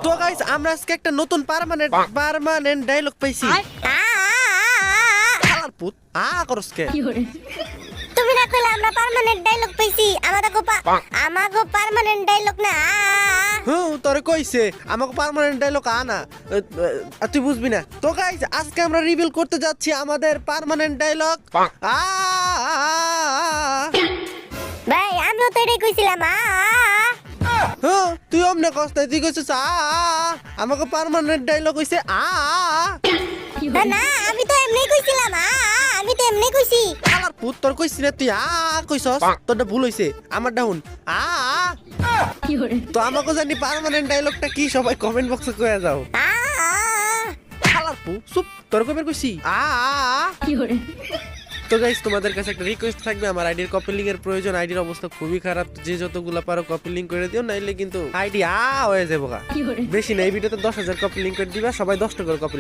তো গাইস আমরা আজকে একটা নতুন পার্মানেন্ট ডায়লগ পাইছি। শালার পুত করস কে? তুমি না কইলা আমরা পার্মানেন্ট ডায়লগ পাইছি, আমাগো পার্মানেন্ট ডায়লগ না। তোরে কইছে আমাকে পার্মানেন্ট ডায়লগ আনা, তুই বুঝবি না। তো গাইস আজকে আমরা রিভিল করতে যাচ্ছি আমাদের পার্মানেন্ট ডায়লগ। ভাই আমিও তো এটাই কইছিলাম। তুই অমনে কষ্ট তুই কইছিস আমাকে পার্মানেন্ট ডায়লগ হইছে না আমি তো এমনি কইছিলাম, আমি তো এমনি কইছি। শালার পুত তোর কইছিস না তুই কইছস, তোরটা ভুল হইছে, আমারটা হুন তো আমাকে জানি পার্মানেন্ট ডায়লগটা কি সবাই কমেন্ট বক্সে কইয়া যাও। শালার পু চুপ, তোর কইবার কইছি তো গাইস তোমাদের কাছে একটা রিকোয়েস্ট থাকবে, আমার আইডির কপি লিংক এর প্রয়োজন। আইডির অবস্থা খুবই খারাপ, যে যতগুলা পারো কপি লিংক করে দিও, নাইলে কিন্তু আইডি হয়ে যাবো। বেশি না, এই ভিডিওতে 10,000 কপি লিংক করে দিবা, সবাই 10 টাকা করে কপি